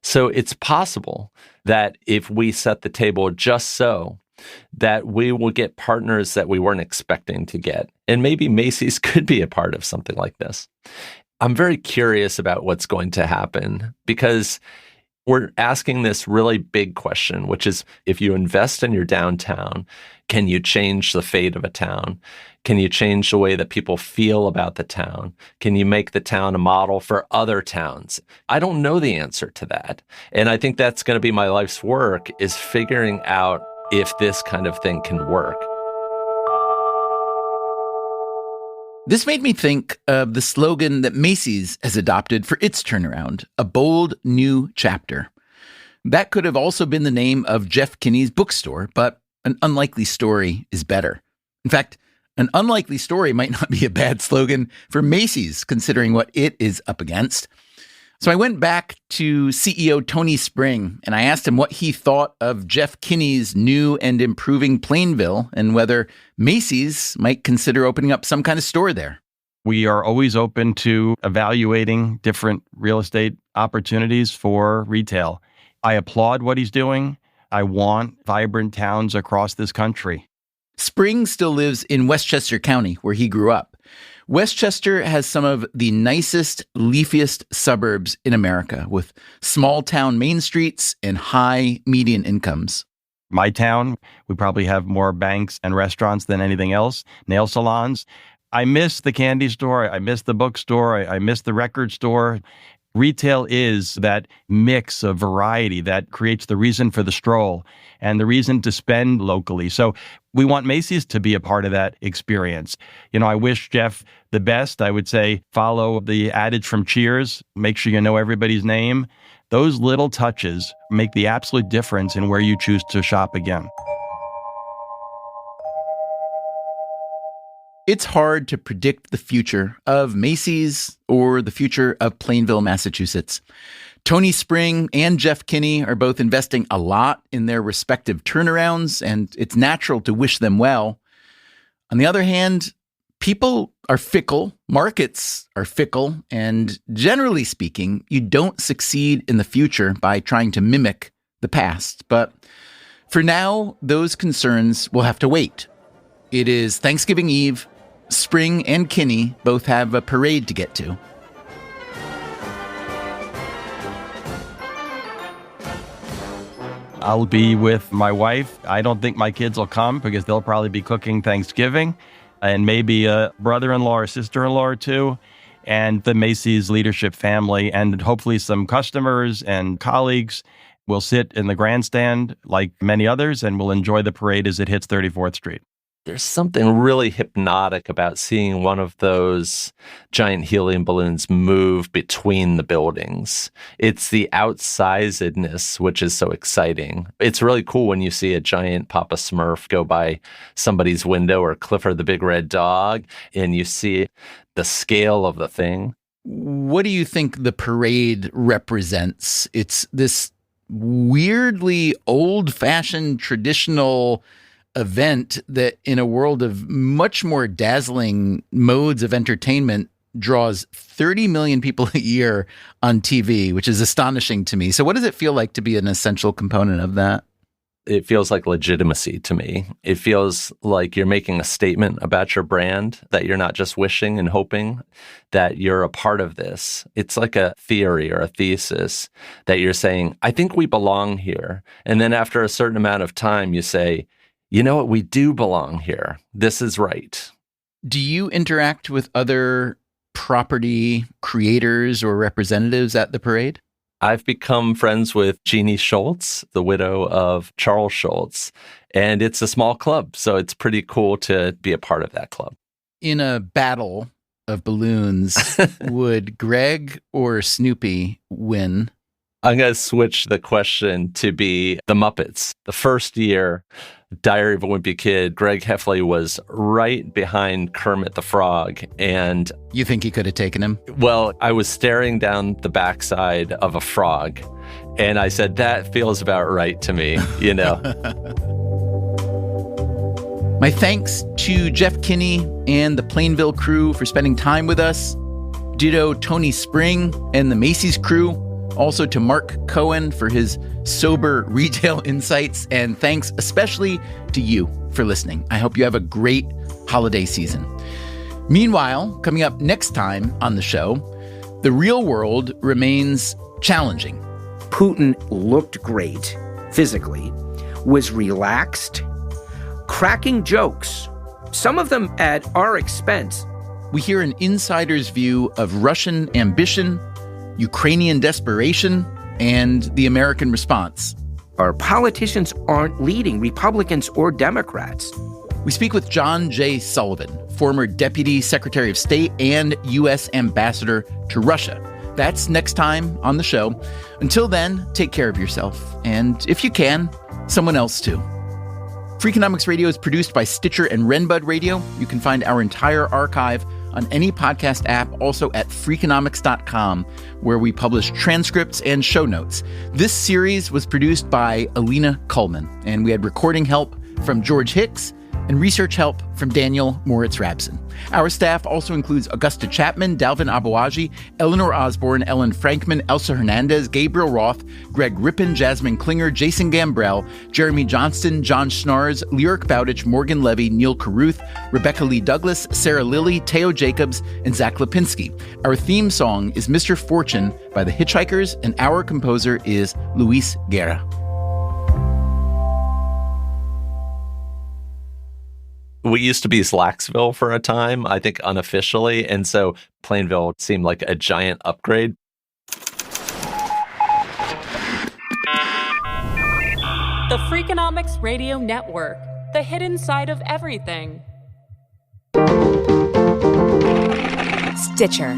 E: So it's possible that if we set the table just so, that we will get partners that we weren't expecting to get. And maybe Macy's could be a part of something like this. I'm very curious about what's going to happen because we're asking this really big question, which is if you invest in your downtown, can you change the fate of a town? Can you change the way that people feel about the town? Can you make the town a model for other towns? I don't know the answer to that. And I think that's going to be my life's work, is figuring out if this kind of thing can work.
A: This made me think of the slogan that Macy's has adopted for its turnaround, a bold new chapter. That could have also been the name of Jeff Kinney's bookstore, but an unlikely story is better. In fact, an unlikely story might not be a bad slogan for Macy's, considering what it is up against. So I went back to CEO Tony Spring, and I asked him what he thought of Jeff Kinney's new and improving Plainville, and whether Macy's might consider opening up some kind of store there.
C: We are always open to evaluating different real estate opportunities for retail. I applaud what he's doing. I want vibrant towns across this country.
A: Spring still lives in Westchester County, where he grew up. Westchester has some of the nicest, leafiest suburbs in America, with small town main streets and high median incomes.
C: My town, we probably have more banks and restaurants than anything else, nail salons. I miss the candy store. I miss the bookstore. I miss the record store. Retail is that mix of variety that creates the reason for the stroll and the reason to spend locally. So we want Macy's to be a part of that experience. I wish Jeff the best. I would say follow the adage from Cheers, make sure you know everybody's name. Those little touches make the absolute difference in where you choose to shop again.
A: It's hard to predict the future of Macy's or the future of Plainville, Massachusetts. Tony Spring and Jeff Kinney are both investing a lot in their respective turnarounds, and it's natural to wish them well. On the other hand, people are fickle, markets are fickle, and generally speaking, you don't succeed in the future by trying to mimic the past. But for now, those concerns will have to wait. It is Thanksgiving Eve. Spring and Kinney both have a parade to get to.
C: I'll be with my wife. I don't think my kids will come because they'll probably be cooking Thanksgiving, and maybe a brother-in-law or sister-in-law or two, and the Macy's leadership family, and hopefully some customers and colleagues will sit in the grandstand like many others, and will enjoy the parade as it hits 34th Street.
E: There's something really hypnotic about seeing one of those giant helium balloons move between the buildings. It's the outsizedness, which is so exciting. It's really cool when you see a giant Papa Smurf go by somebody's window, or Clifford the Big Red Dog, and you see the scale of the thing.
A: What do you think the parade represents? It's this weirdly old-fashioned, traditional event that, in a world of much more dazzling modes of entertainment, draws 30 million people a year on TV, which is astonishing to me. So what does it feel like to be an essential component of that?
E: It feels like legitimacy to me. It feels like you're making a statement about your brand, that you're not just wishing and hoping, that you're a part of this. It's like a theory or a thesis that you're saying, I think we belong here. And then after a certain amount of time, you say, you know what, we do belong here. This is right.
A: Do you interact with other property creators or representatives at the parade?
E: I've become friends with Jeannie Schultz, the widow of Charles Schultz, and it's a small club, so it's pretty cool to be a part of that club.
A: In a battle of balloons, would Greg or Snoopy win?
E: I'm going to switch the question to be the Muppets. The first year, Diary of a Wimpy Kid, Greg Heffley was right behind Kermit the Frog. And
A: you think he could have taken him?
E: Well, I was staring down the backside of a frog, and I said, that feels about right to me, you know. My
A: thanks to Jeff Kinney and the Plainville crew for spending time with us. Ditto Tony Spring and the Macy's crew. Also to Mark Cohen for his sober retail insights. And thanks especially to you for listening. I hope you have a great holiday season. Meanwhile, coming up next time on the show, the real world remains challenging.
M: Putin looked great physically, was relaxed, cracking jokes, some of them at our expense.
A: We hear an insider's view of Russian ambition, Ukrainian desperation, and the American response.
M: Our politicians aren't leading, Republicans or Democrats.
A: We speak with John J. Sullivan, former Deputy Secretary of State and U.S. Ambassador to Russia. That's next time on the show. Until then, take care of yourself. And if you can, someone else too. Freakonomics Radio is produced by Stitcher and Renbud Radio. You can find our entire archive on any podcast app, also at Freakonomics.com, where we publish transcripts and show notes. This series was produced by Alina Kuhlman, and we had recording help from George Hicks and research help from Daniel Moritz-Rabson. Our staff also includes Augusta Chapman, Dalvin Abuaji, Eleanor Osborne, Ellen Frankman, Elsa Hernandez, Gabriel Roth, Greg Rippin, Jasmine Klinger, Jason Gambrell, Jeremy Johnston, John Schnarrs, Lyric Bowditch, Morgan Levy, Neil Carruth, Rebecca Lee Douglas, Sarah Lilly, Teo Jacobs, and Zach Lipinski. Our theme song is Mr. Fortune by the Hitchhikers, and our composer is Luis Guerra.
E: We used to be Slacksville for a time, I think unofficially, and so Plainville seemed like a giant upgrade.
F: The Freakonomics Radio Network, the hidden side of everything.
N: Stitcher.